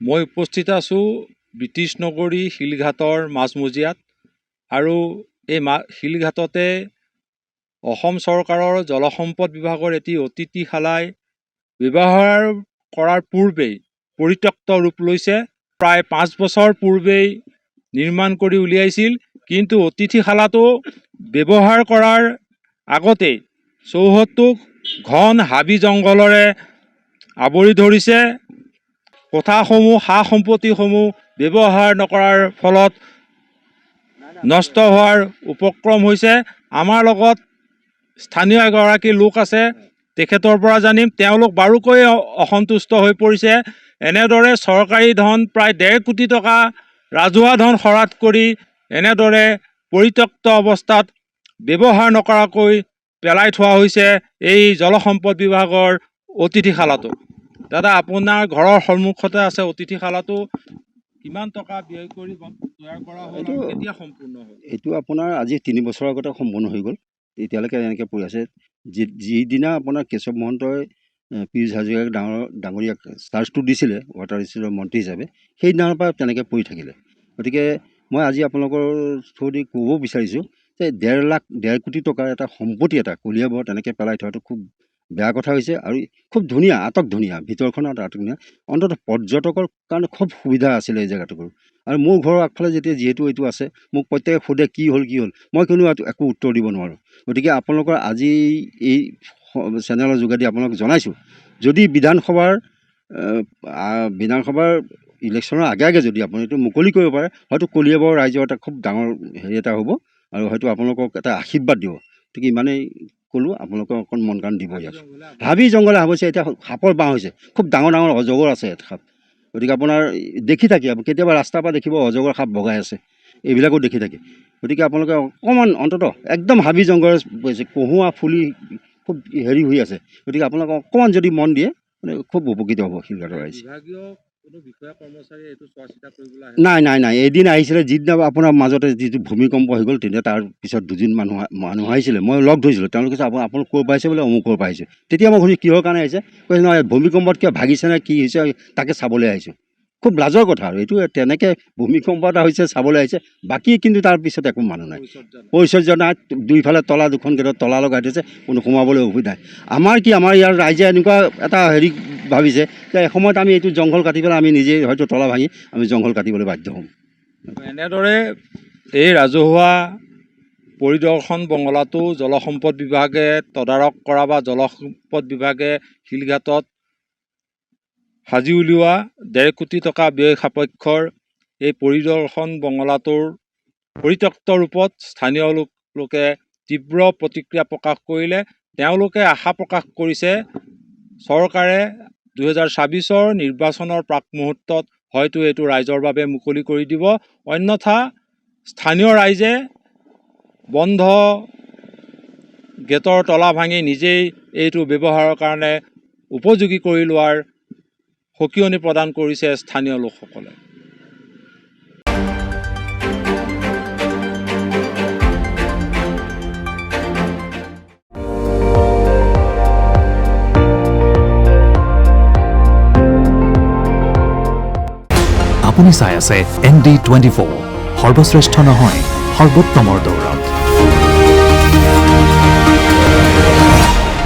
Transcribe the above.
মই উপস্থিত আছোঁ ব্ৰিটিছ নগৰী শিলঘাটৰ মাজমজিয়াত আৰু এই শিলঘাটতে অসম চৰকাৰৰ জলসম্পদ বিভাগৰ এটি অতিথিশালাই ব্যৱহাৰ কৰাৰ পূৰ্বেই পৰিত্যক্ত ৰূপ লৈছে। প্ৰায় 5 বছৰ পূৰ্বেই নিৰ্মাণ কৰি উলিয়াইছিল, কিন্তু অতিথিশালাটো ব্যৱহাৰ কৰাৰ আগতেই চৌহদটোক ঘন হাবি জংঘলেৰে আৱৰি ধৰিছে। কোঠাসমূহ সা সম্পত্তিসমূহ ব্যৱহাৰ নকৰাৰ ফলত নষ্ট হোৱাৰ উপক্ৰম হৈছে। আমাৰ লগত স্থানীয় এগৰাকী লোক আছে, তেখেতৰ পৰা জানিম তেওঁলোক বাৰুকৈ অসন্তুষ্ট হৈ পৰিছে। এনেদৰে চৰকাৰী ধন প্ৰায় 1.5 কোটি টকা ৰাজহুৱা ধন খৰচ কৰি এনেদৰে পৰিত্যক্ত অৱস্থাত ব্যৱহাৰ নকৰাকৈ পেলাই থোৱা হৈছে এই জলসম্পদ বিভাগৰ অতিথিশালাটো। দাদা, আপোনাৰ ঘৰৰ সন্মুখতে আছে অতিথিশালাটো, কিমান টকা ব্যয় কৰি তৈয়াৰ কৰা হ'ল আৰু কেতিয়া সম্পূৰ্ণ হ'ল? এইটো আপোনাৰ আজি 3 বছৰৰ আগতে সম্পূৰ্ণ হৈ গ'ল। এতিয়ালৈকে এনেকৈ পৰি আছে। যিদিনা আপোনাৰ কেশৱ মহন্তই পীয়ুষ হাজৰিকাক ডাঙৰীয়াক চাৰ্জটো দিছিলে ৱাটাৰ ৰিচোৰ্চৰ মন্ত্ৰী হিচাপে, সেইদিনাৰ পৰা তেনেকৈ পৰি থাকিলে। গতিকে মই আজি আপোনালোকৰ থ্ৰুদি ক'ব বিচাৰিছোঁ যে 1.5 কোটি টকাৰ এটা সম্পত্তি এটা কলিয়াবৰ তেনেকৈ পেলাই থোৱাটো খুব বেয়া কথা হৈছে। আৰু খুব ধুনীয়া, আটক ধুনীয়া, ভিতৰখনত আটক ধুনীয়া, অন্ততঃ পৰ্যটকৰ কাৰণে খুব সুবিধা আছিলে এই জেগাটো। আৰু মোৰ ঘৰৰ আগফালে যিহেতু এইটো আছে, মোক প্ৰত্যেকে সোধে কি হ'ল, মই কোনো একো উত্তৰ দিব নোৱাৰোঁ। গতিকে আপোনালোকৰ আজি এই চেনেলৰ যোগেদি আপোনালোকক জনাইছোঁ, যদি বিধানসভাৰ ইলেকশ্যনৰ আগে যদি আপুনি এইটো মুকলি কৰিব পাৰে, হয়তো কলিয়াবৰ ৰাইজৰ এটা খুব ডাঙৰ হেৰি এটা হ'ব আৰু হয়তো আপোনালোকক এটা আশীৰ্বাদ দিব। গতিকে ইমানেই ক'লোঁ, আপোনালোকে অকণ মন কাণ দিব। ইয়াত হাবি জংঘলে হৈছে, এতিয়া সাপৰ বাঁহ হৈছে, খুব ডাঙৰ ডাঙৰ অজগৰ আছে ইয়াত সাপ। গতিকে আপোনাৰ দেখি থাকে, কেতিয়াবা ৰাস্তাৰ পৰা দেখিব অজগৰ সাপ বগাই আছে, এইবিলাকো দেখি থাকে। গতিকে আপোনালোকে অকণমান অন্ততঃ একদম হাবি জংঘল হৈছে, কহুৱা ফুলি খুব হেৰি হৈ আছে। গতিকে আপোনালোকে অকণমান যদি মন দিয়ে মানে খুব উপকৃত হ'ব শিলঘাটৰ ৰাইজ। নাই, এদিন আহিছিলে, যিদিনা আপোনাৰ মাজতে যিটো ভূমিকম্প হৈ গ'ল, তেতিয়া তাৰ পিছত 2জন মানুহ আহিছিলে, মই লগ ধৰিছিলোঁ। তেওঁলোকে কৈছে আপোনালোক ক'ৰ পৰা আহিছে বোলে, অমুকৰ পৰা আহিছে। তেতিয়া মই সুধিছোঁ কিহৰ কাৰণে আহিছে, কৈছে নহয় ভূমিকম্পত কিয় ভাগিছে নে কি হৈছে তাকে চাবলৈ আহিছোঁ। খুব লাজৰ কথা আৰু এইটো, তেনেকৈ ভূমিকম্প এটা হৈছে চাবলৈ আহিছে, বাকী কিন্তু তাৰ পিছত একো মানুহ নাই, পৰিচৰ্যা নাই। দুইফালে তলা, 2খন গেটত তলা লগাই থৈছে, কোনো সোমাবলৈ অসুবিধা নাই। আমাৰ ইয়াৰ ৰাইজে এনেকুৱা এটা হেৰি ভাবিছে যে এসময়ত আমি এইটো জংঘল কাটি পেলাই আমি নিজে হয়তো তলা ভাঙি আমি জংঘল কাটিবলৈ বাধ্য হ'ম। এনেদৰে এই ৰাজহুৱা পৰিদৰ্শন বঙলাটো জলসম্পদ বিভাগে তদাৰক কৰা বা জলসম্পদ বিভাগে শিলঘাটত সাজি উলিওৱা 1.5 কোটি টকা ব্যয় সাপেক্ষৰ এই পৰিদৰ্শন বঙলাটোৰ পৰিত্যক্ত ৰূপত স্থানীয় লোকে তীব্ৰ প্ৰতিক্ৰিয়া প্ৰকাশ কৰিলে। তেওঁলোকে আশা প্ৰকাশ কৰিছে চৰকাৰে 2026 নিৰ্বাচনৰ প্ৰাক মুহূৰ্তত হয়তো এইটো ৰাইজৰ বাবে মুকলি কৰি দিব, অন্যথা স্থানীয় ৰাইজে বন্ধ গেটৰ তলা ভাঙি নিজেই এইটো ব্যৱহাৰৰ কাৰণে উপযোগী কৰি লোৱাৰ সকিয়নি প্ৰদান কৰিছে স্থানীয় লোকসকলে। আপুনি চাই আছে ND24, সৰ্বশ্ৰেষ্ঠ নহয় সৰ্বোত্তমৰ দৌৰত।